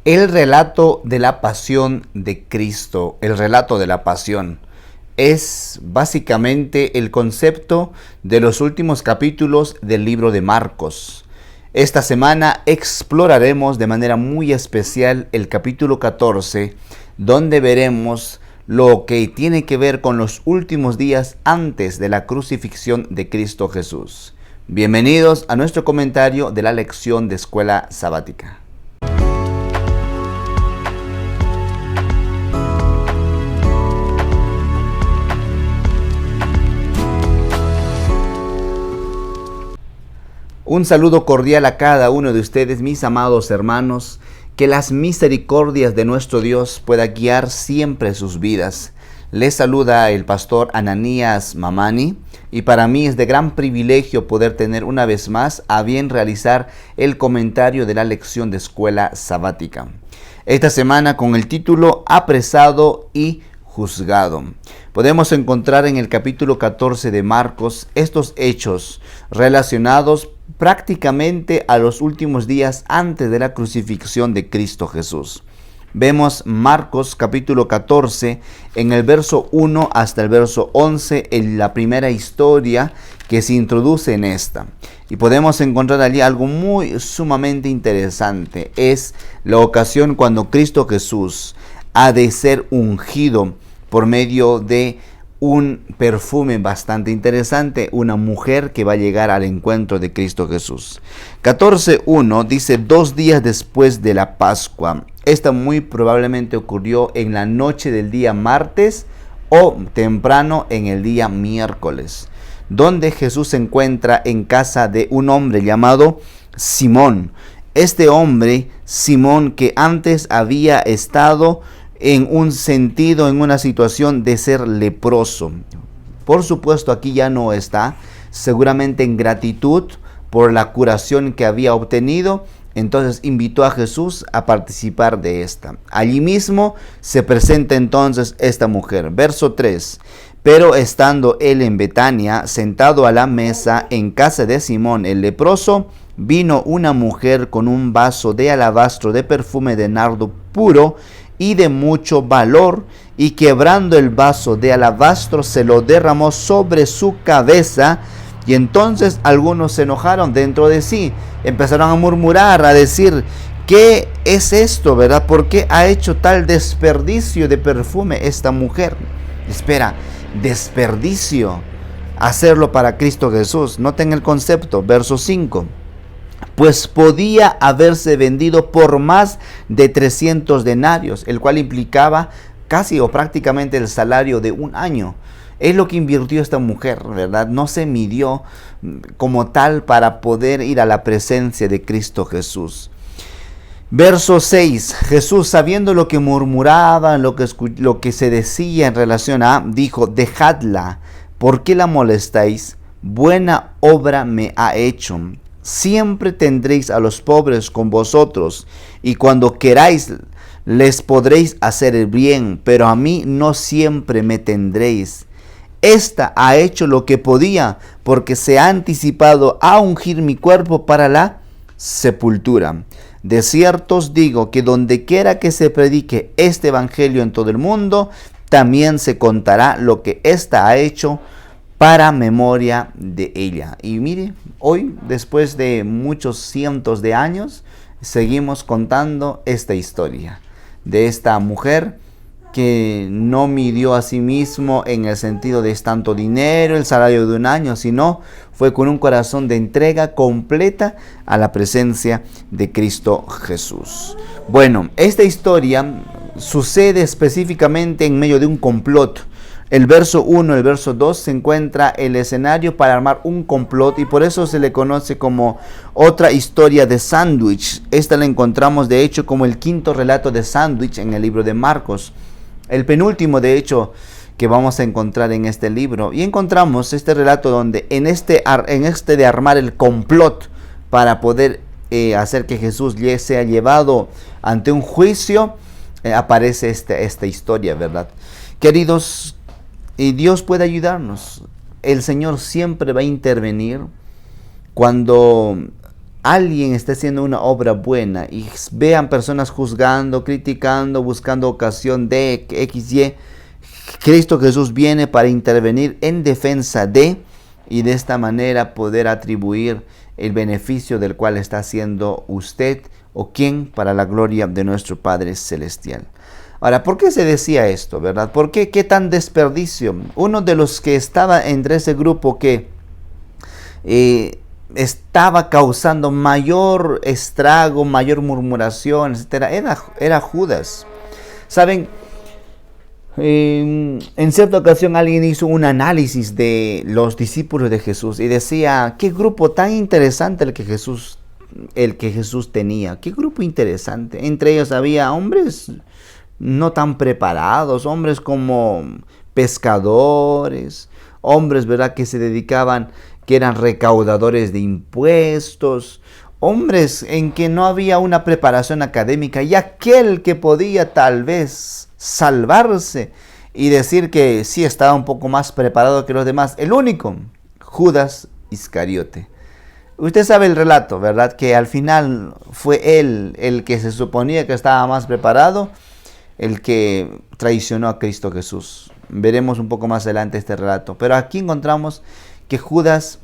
El relato de la pasión de Cristo, el relato de la pasión, es básicamente el concepto de los últimos capítulos del libro de Marcos. Esta semana exploraremos de manera muy especial el capítulo 14, donde veremos lo que tiene que ver con los últimos días antes de la crucifixión de Cristo Jesús. Bienvenidos a nuestro comentario de la lección de Escuela Sabática. Un saludo cordial a cada uno de ustedes, mis amados hermanos. Que las misericordias de nuestro Dios pueda guiar siempre sus vidas. Les saluda el pastor Ananías Mamani y para mí es de gran privilegio poder tener una vez más a bien realizar el comentario de la lección de Escuela Sabática. Esta semana con el título Apresado y Juzgado. Podemos encontrar en el capítulo 14 de Marcos estos hechos relacionados prácticamente a los últimos días antes de la crucifixión de Cristo Jesús. Vemos Marcos capítulo 14 en el verso 1 hasta el verso 11 en la primera historia que se introduce en esta. Y podemos encontrar allí algo muy sumamente interesante. Es la ocasión cuando Cristo Jesús ha de ser ungido por medio de un perfume bastante interesante, una mujer que va a llegar al encuentro de Cristo Jesús. 14.1 dice 2 días después de la Pascua. Esta muy probablemente ocurrió en la noche del día martes o temprano en el día miércoles, donde Jesús se encuentra en casa de un hombre llamado Simón. Este hombre, Simón, que antes había estado en un sentido, en una situación de ser leproso. Por supuesto, aquí ya no está, seguramente en gratitud por la curación que había obtenido, entonces invitó a Jesús a participar de esta. Allí mismo se presenta entonces esta mujer. Verso 3. Pero estando él en Betania, sentado a la mesa en casa de Simón el leproso, vino una mujer con un vaso de alabastro de perfume de nardo puro y de mucho valor, y quebrando el vaso de alabastro se lo derramó sobre su cabeza. Y entonces algunos se enojaron dentro de sí, empezaron a murmurar, a decir: ¿qué es esto, verdad? ¿Por qué ha hecho tal desperdicio de perfume esta mujer? Espera, desperdicio, hacerlo para Cristo Jesús. Noten el concepto, verso 5. Pues podía haberse vendido por más de 300 denarios, el cual implicaba casi o prácticamente el salario de un año. Es lo que invirtió esta mujer, ¿verdad? No se midió como tal para poder ir a la presencia de Cristo Jesús. Verso 6. Jesús, sabiendo lo que murmuraban, lo que se decía en relación a, dijo: dejadla, ¿por qué la molestáis? Buena obra me ha hecho. Siempre tendréis a los pobres con vosotros, y cuando queráis les podréis hacer el bien, pero a mí no siempre me tendréis. Esta ha hecho lo que podía, porque se ha anticipado a ungir mi cuerpo para la sepultura. De cierto os digo que donde quiera que se predique este evangelio en todo el mundo, también se contará lo que ésta ha hecho para memoria de ella. Y mire, hoy, después de muchos cientos de años, seguimos contando esta historia de esta mujer que no midió a sí mismo en el sentido de tanto dinero, el salario de un año, sino fue con un corazón de entrega completa a la presencia de Cristo Jesús. Bueno, esta historia sucede específicamente en medio de un complot. El verso 1, el verso 2 se encuentra el escenario para armar un complot, y por eso se le conoce como otra historia de sándwich. Esta la encontramos de hecho como el quinto relato de sándwich en el libro de Marcos. El penúltimo de hecho que vamos a encontrar en este libro. Y encontramos este relato donde en este de armar el complot para poder hacer que Jesús sea llevado ante un juicio, aparece esta historia, ¿verdad? Queridos, y Dios puede ayudarnos. El Señor siempre va a intervenir cuando alguien está haciendo una obra buena y vean personas juzgando, criticando, buscando ocasión de X, Y, Cristo Jesús viene para intervenir en defensa de, y de esta manera poder atribuir el beneficio del cual está haciendo usted o quien para la gloria de nuestro Padre Celestial. Ahora, ¿por qué se decía esto, verdad? ¿Por qué? ¿Qué tan desperdicio? Uno de los que estaba entre ese grupo que estaba causando mayor estrago, mayor murmuración, etcétera, era Judas. ¿Saben? En cierta ocasión alguien hizo un análisis de los discípulos de Jesús y decía, qué grupo tan interesante el que Jesús tenía, qué grupo interesante. Entre ellos había hombres no tan preparados, hombres como pescadores, hombres, ¿verdad?, que se dedicaban, que eran recaudadores de impuestos, hombres en que no había una preparación académica, y aquel que podía tal vez salvarse y decir que sí estaba un poco más preparado que los demás, el único, Judas Iscariote. Usted sabe el relato, ¿verdad? Que al final fue él el que se suponía que estaba más preparado, el que traicionó a Cristo Jesús. Veremos un poco más adelante este relato. Pero aquí encontramos que Judas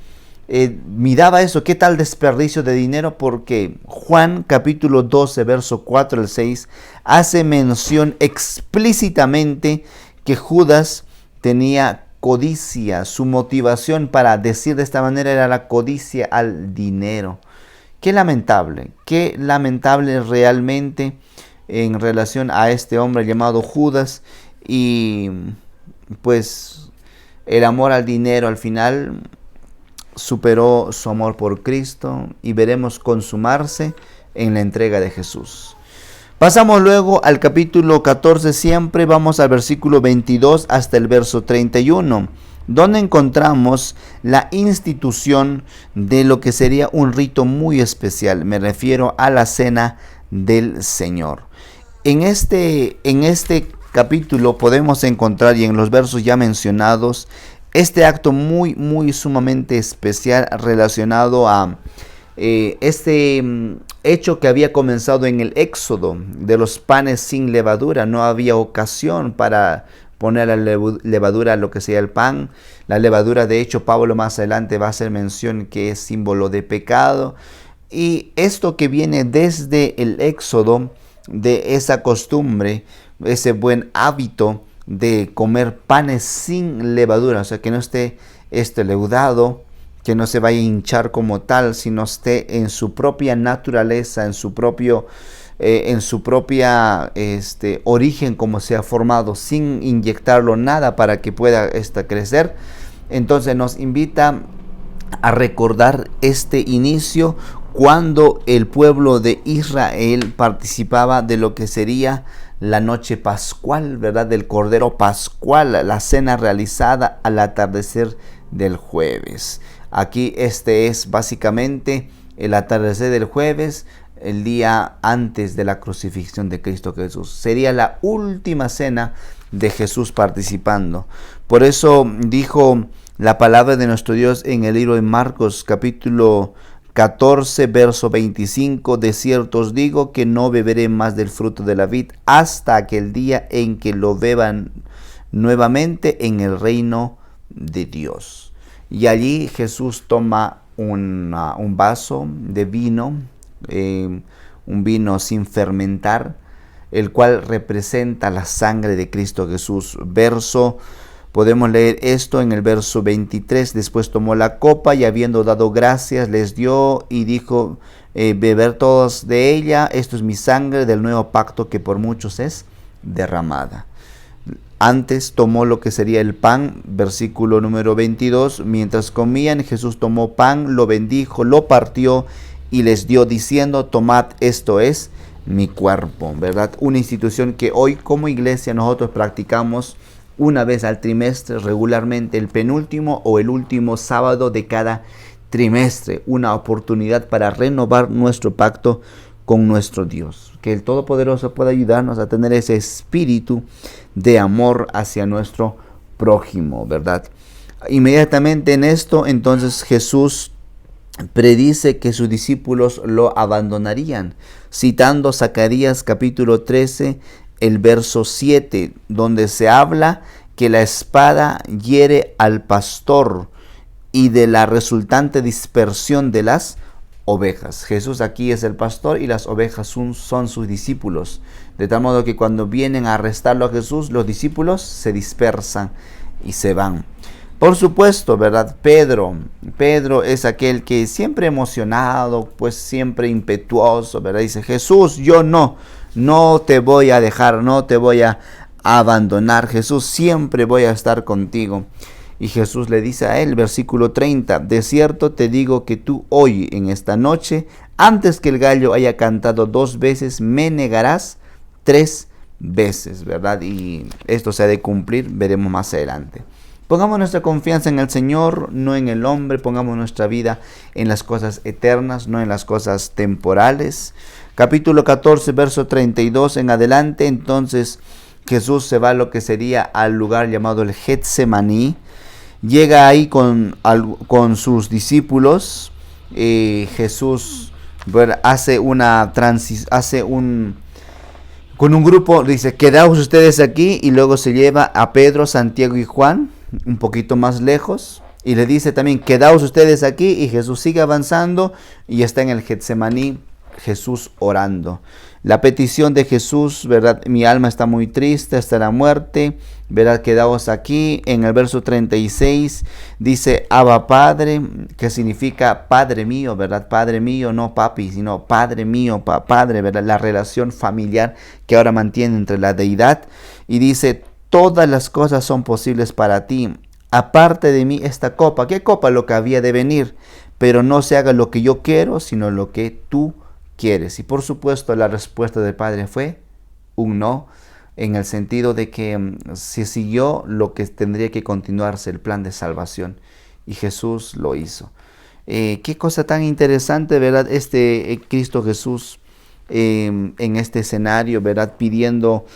miraba eso, qué tal desperdicio de dinero, porque Juan capítulo 12, verso 4 al 6, hace mención explícitamente que Judas tenía codicia. Su motivación para decir de esta manera era la codicia al dinero. Qué lamentable realmente en relación a este hombre llamado Judas, y pues el amor al dinero al final superó su amor por Cristo, y veremos consumarse en la entrega de Jesús. Pasamos luego al capítulo 14, siempre vamos al versículo 22 hasta el verso 31, donde encontramos la institución de lo que sería un rito muy especial. Me refiero a la cena del Señor. En este capítulo podemos encontrar, y en los versos ya mencionados, este acto muy sumamente especial relacionado a este hecho que había comenzado en el éxodo de los panes sin levadura. No había ocasión para poner la levadura a lo que sea el pan. La levadura, de hecho, Pablo más adelante va a hacer mención que es símbolo de pecado. Y esto que viene desde el éxodo, de esa costumbre, ese buen hábito de comer panes sin levadura, o sea, que no esté leudado, que no se vaya a hinchar como tal, sino esté en su propia naturaleza, en su propia origen, como se ha formado, sin inyectarlo nada para que pueda crecer. Entonces nos invita a recordar este inicio cuando el pueblo de Israel participaba de lo que sería la noche pascual, ¿verdad? Del Cordero Pascual, la cena realizada al atardecer del jueves. Aquí es básicamente el atardecer del jueves, el día antes de la crucifixión de Cristo Jesús. Sería la última cena de Jesús participando. Por eso dijo la palabra de nuestro Dios en el libro de Marcos capítulo 14, verso 25, de cierto os digo que no beberé más del fruto de la vid hasta aquel día en que lo beban nuevamente en el reino de Dios. Y allí Jesús toma un vaso de vino, un vino sin fermentar, el cual representa la sangre de Cristo Jesús. Podemos leer esto en el verso 23. Después tomó la copa y habiendo dado gracias les dio y dijo, beber todos de ella, esto es mi sangre del nuevo pacto que por muchos es derramada. Antes tomó lo que sería el pan, versículo número 22, mientras comían Jesús tomó pan, lo bendijo, lo partió y les dio diciendo, tomad, esto es mi cuerpo, ¿verdad? Una institución que hoy como iglesia nosotros practicamos una vez al trimestre, regularmente el penúltimo o el último sábado de cada trimestre, una oportunidad para renovar nuestro pacto con nuestro Dios. Que el Todopoderoso pueda ayudarnos a tener ese espíritu de amor hacia nuestro prójimo, ¿verdad? Inmediatamente en esto, entonces Jesús predice que sus discípulos lo abandonarían, citando Zacarías capítulo 13, el verso 7, donde se habla que la espada hiere al pastor y de la resultante dispersión de las ovejas. Jesús aquí es el pastor y las ovejas son sus discípulos. De tal modo que cuando vienen a arrestarlo a Jesús, los discípulos se dispersan y se van. Por supuesto, ¿verdad? Pedro es aquel que siempre emocionado, pues siempre impetuoso, ¿verdad? Dice, Jesús, yo no te voy a dejar, no te voy a abandonar. Jesús, siempre voy a estar contigo. Y Jesús le dice a él, versículo 30, de cierto te digo que tú hoy, en esta noche, antes que el gallo haya cantado 2 veces, me negarás 3 veces, ¿verdad? Y esto se ha de cumplir, veremos más adelante. Pongamos nuestra confianza en el Señor, no en el hombre. Pongamos nuestra vida en las cosas eternas, no en las cosas temporales. Capítulo 14, verso 32 en adelante. Entonces Jesús se va a lo que sería al lugar llamado el Getsemaní. Llega ahí con sus discípulos. Jesús hace con un grupo, dice, quedaos ustedes aquí, y luego se lleva a Pedro, Santiago y Juan un poquito más lejos, y le dice también, quedaos ustedes aquí, y Jesús sigue avanzando, y está en el Getsemaní, Jesús orando. La petición de Jesús, ¿verdad? Mi alma está muy triste hasta la muerte, ¿verdad? Quedaos aquí. En el verso 36 dice, Abba Padre, que significa Padre mío, ¿verdad? Padre mío, no papi, sino Padre mío, Padre, ¿verdad? La relación familiar que ahora mantiene entre la deidad. Y dice, todas las cosas son posibles para ti. Aparte de mí esta copa. ¿Qué copa? Lo que había de venir. Pero no se haga lo que yo quiero, sino lo que tú quieres. Y por supuesto la respuesta del Padre fue un no, en el sentido de que se siguió lo que tendría que continuarse, el plan de salvación, y Jesús lo hizo. Qué cosa tan interesante, ¿verdad? Cristo Jesús en este escenario, ¿verdad? Pidiendo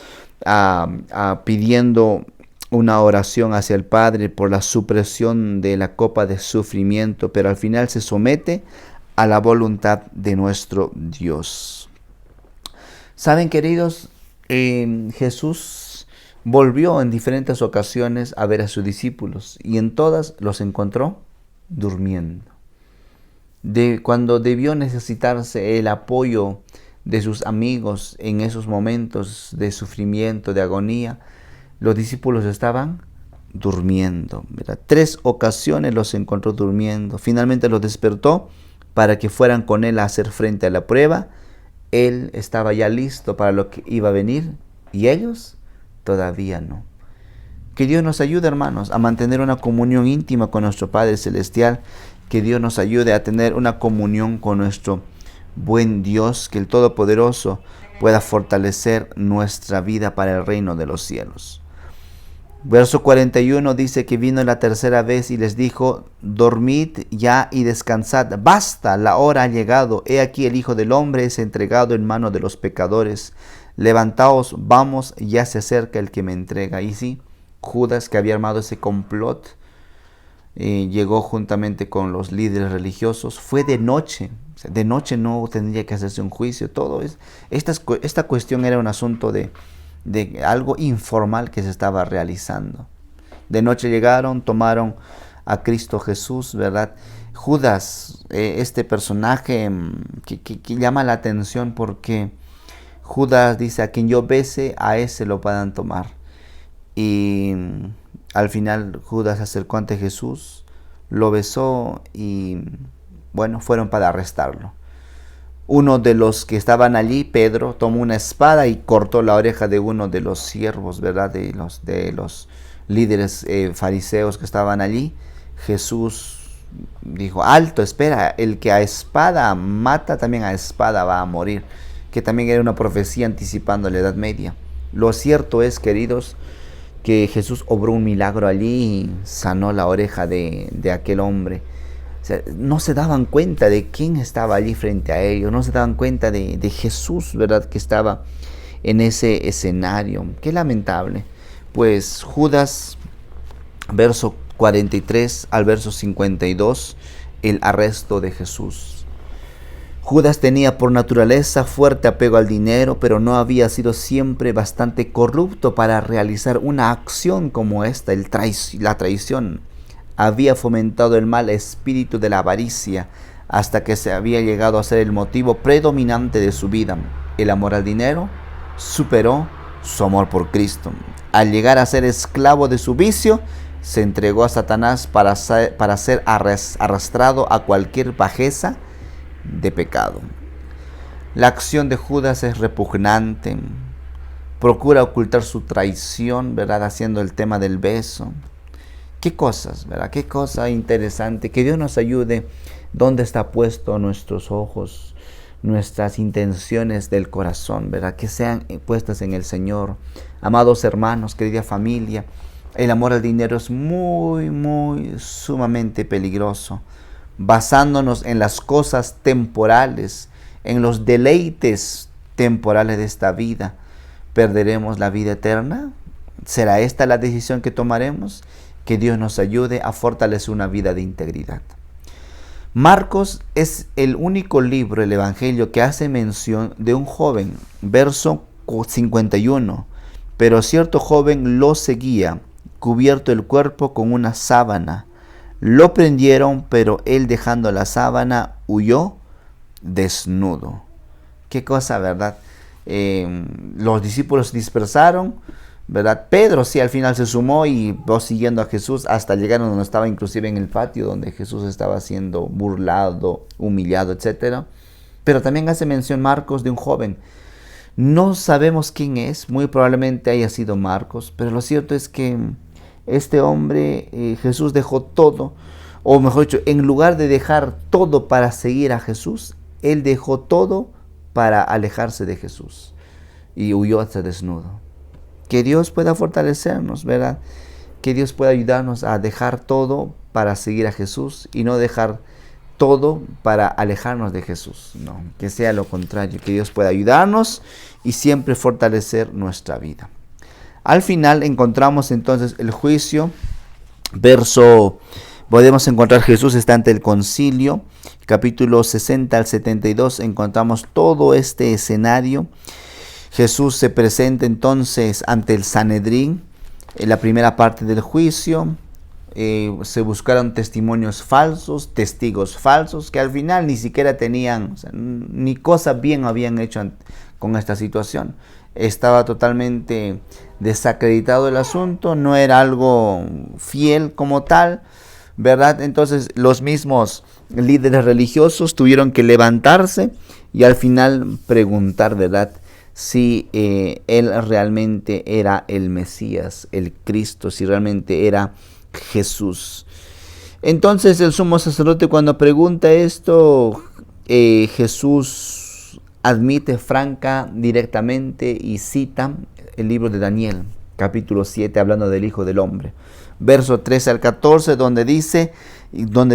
una oración hacia el Padre por la supresión de la copa de sufrimiento, pero al final se somete a la voluntad de nuestro Dios. Saben, queridos, Jesús volvió en diferentes ocasiones a ver a sus discípulos, y en todas los encontró durmiendo. Cuando debió necesitarse el apoyo de sus amigos en esos momentos de sufrimiento, de agonía, los discípulos estaban durmiendo, ¿verdad? 3 ocasiones los encontró durmiendo. Finalmente los despertó para que fueran con él a hacer frente a la prueba. Él estaba ya listo para lo que iba a venir, y ellos todavía no. Que Dios nos ayude, hermanos, a mantener una comunión íntima con nuestro Padre Celestial. Que Dios nos ayude a tener una comunión con nuestro buen Dios. Que el Todopoderoso pueda fortalecer nuestra vida para el reino de los cielos. Verso 41 dice que vino la tercera vez y les dijo, dormid ya y descansad, basta, la hora ha llegado, he aquí el Hijo del Hombre es entregado en manos de los pecadores, levantaos, vamos, ya se acerca el que me entrega. Y sí, Judas, que había armado ese complot, llegó juntamente con los líderes religiosos. Fue de noche, de noche no tendría que hacerse un juicio, esta cuestión era un asunto de algo informal que se estaba realizando. De noche llegaron, tomaron a Cristo Jesús, ¿verdad? Judas, este personaje que llama la atención, porque Judas dice, a quien yo bese, a ese lo puedan tomar. Y al final Judas se acercó ante Jesús, lo besó y bueno, fueron para arrestarlo. Uno de los que estaban allí, Pedro, tomó una espada y cortó la oreja de uno de los siervos, ¿verdad? De los líderes fariseos que estaban allí. Jesús dijo, alto, espera, el que a espada mata, también a espada va a morir. Que también era una profecía anticipando la Edad Media. Lo cierto es, queridos, que Jesús obró un milagro allí y sanó la oreja de aquel hombre. O sea, no se daban cuenta de quién estaba allí frente a ellos, no se daban cuenta de Jesús, ¿verdad?, que estaba en ese escenario. Qué lamentable. Pues Judas, verso 43 al verso 52, el arresto de Jesús. Judas tenía por naturaleza fuerte apego al dinero, pero no había sido siempre bastante corrupto para realizar una acción como esta, la traición. Había fomentado el mal espíritu de la avaricia hasta que se había llegado a ser el motivo predominante de su vida. El amor al dinero superó su amor por Cristo. Al llegar a ser esclavo de su vicio, se entregó a Satanás para ser arrastrado a cualquier bajeza de pecado. La acción de Judas es repugnante. Procura ocultar su traición, ¿verdad? Haciendo el tema del beso. Qué cosas, ¿verdad? Qué cosa interesante. Que Dios nos ayude. ¿Dónde está puesto nuestros ojos, nuestras intenciones del corazón, ¿verdad? Que sean puestas en el Señor. Amados hermanos, querida familia, el amor al dinero es sumamente peligroso. Basándonos en las cosas temporales, en los deleites temporales de esta vida, ¿perderemos la vida eterna? ¿Será esta la decisión que tomaremos? Que Dios nos ayude a fortalecer una vida de integridad. Marcos es el único libro, el Evangelio, que hace mención de un joven, verso 51. Pero cierto joven lo seguía, cubierto el cuerpo con una sábana. Lo prendieron, pero él, dejando la sábana, huyó desnudo. Qué cosa, ¿verdad? Los discípulos se dispersaron, ¿verdad? Pedro sí al final se sumó y va siguiendo a Jesús hasta llegar a donde estaba, inclusive en el patio donde Jesús estaba siendo burlado, humillado, etc. Pero también hace mención Marcos de un joven. No sabemos quién es, muy probablemente haya sido Marcos, pero lo cierto es que este hombre, Jesús dejó todo, o mejor dicho, en lugar de dejar todo para seguir a Jesús, él dejó todo para alejarse de Jesús y huyó hasta desnudo. Que Dios pueda fortalecernos, ¿verdad? Que Dios pueda ayudarnos a dejar todo para seguir a Jesús y no dejar todo para alejarnos de Jesús. No, que sea lo contrario, que Dios pueda ayudarnos y siempre fortalecer nuestra vida. Al final encontramos entonces el juicio, podemos encontrar Jesús está ante el concilio, capítulo 60 al 72, encontramos todo este escenario. Jesús se presenta entonces ante el Sanedrín, en la primera parte del juicio. Se buscaron testimonios falsos, testigos falsos, que al final ni siquiera tenían, ni cosa bien habían hecho con esta situación. Estaba totalmente desacreditado el asunto, no era algo fiel como tal, ¿verdad? Entonces los mismos líderes religiosos tuvieron que levantarse y al final preguntar, ¿verdad?, si él realmente era el Mesías, el Cristo, si realmente era Jesús. Entonces el sumo sacerdote, cuando pregunta esto, Jesús admite directamente y cita el libro de Daniel, capítulo 7, hablando del Hijo del Hombre. Verso 13 al 14, donde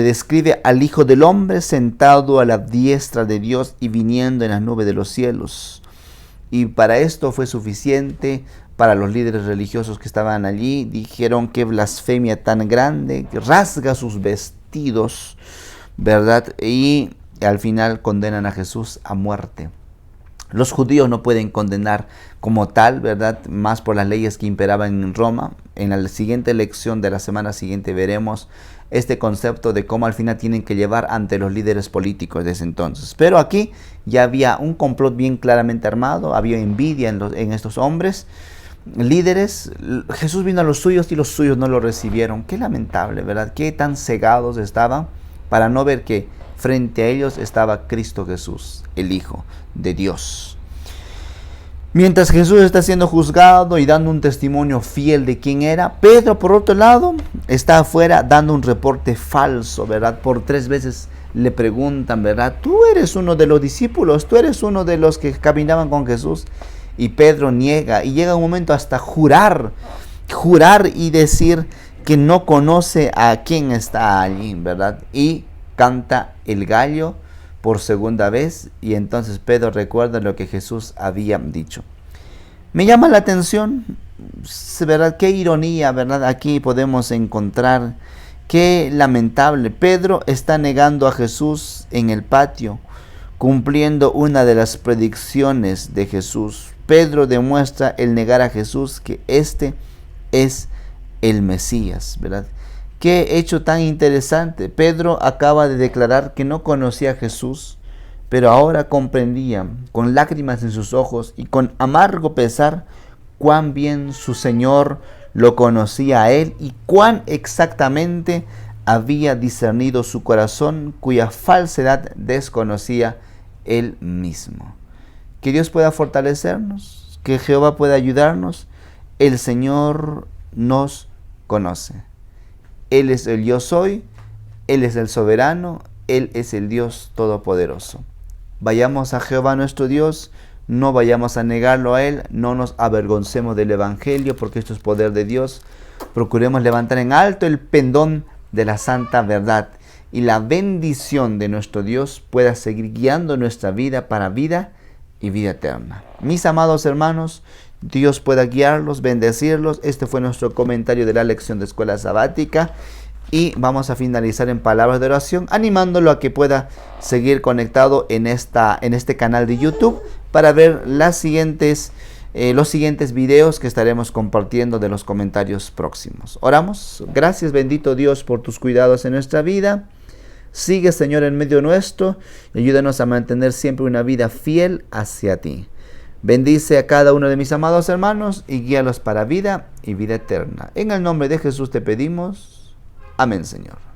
describe al Hijo del Hombre sentado a la diestra de Dios y viniendo en las nubes de los cielos. Y para esto fue suficiente para los líderes religiosos que estaban allí. Dijeron: qué blasfemia tan grande, que rasga sus vestidos, ¿verdad? Y al final condenan a Jesús a muerte. Los judíos no pueden condenar como tal, ¿verdad?, más por las leyes que imperaban en Roma. En la siguiente lección de la semana siguiente veremos este concepto de cómo al final tienen que llevar ante los líderes políticos de ese entonces. Pero aquí ya había un complot bien claramente armado, había envidia en estos hombres, líderes. Jesús vino a los suyos y los suyos no lo recibieron. Qué lamentable, ¿verdad? Qué tan cegados estaban para no ver que frente a ellos estaba Cristo Jesús, el Hijo de Dios. Mientras Jesús está siendo juzgado y dando un testimonio fiel de quién era, Pedro, por otro lado, está afuera dando un reporte falso, ¿verdad? Por 3 veces le preguntan, ¿verdad? ¿Tú eres uno de los discípulos? ¿Tú eres uno de los que caminaban con Jesús? Y Pedro niega, y llega un momento hasta jurar y decir que no conoce a quién está allí, ¿verdad? Y canta el gallo por segunda vez, y entonces Pedro recuerda lo que Jesús había dicho. Me llama la atención, ¿verdad? Qué ironía, ¿verdad? Aquí podemos encontrar Qué lamentable. Pedro está negando a Jesús en el patio, cumpliendo una de las predicciones de Jesús. Pedro demuestra el negar a Jesús que este es el Mesías, ¿verdad? Qué hecho tan interesante. Pedro acaba de declarar que no conocía a Jesús, pero ahora comprendía, con lágrimas en sus ojos y con amargo pesar, cuán bien su Señor lo conocía a él y cuán exactamente había discernido su corazón, cuya falsedad desconocía él mismo. Que Dios pueda fortalecernos, que Jehová pueda ayudarnos. El Señor nos conoce. Él es el yo soy, Él es el soberano, Él es el Dios todopoderoso. Vayamos a Jehová nuestro Dios, no vayamos a negarlo a Él, no nos avergoncemos del Evangelio, porque esto es poder de Dios. Procuremos levantar en alto el pendón de la santa verdad, y la bendición de nuestro Dios pueda seguir guiando nuestra vida para vida y vida eterna. Mis amados hermanos, Dios pueda guiarlos, bendecirlos. Este fue nuestro comentario de la lección de escuela sabática. Y vamos a finalizar en palabras de oración, animándolo a que pueda seguir conectado en este canal de YouTube para ver los siguientes videos que estaremos compartiendo de los comentarios próximos. Oramos. Gracias, bendito Dios, por tus cuidados en nuestra vida. Sigue, Señor, en medio nuestro y ayúdanos a mantener siempre una vida fiel hacia ti. Bendice a cada uno de mis amados hermanos y guíalos para vida y vida eterna. En el nombre de Jesús te pedimos. Amén, Señor.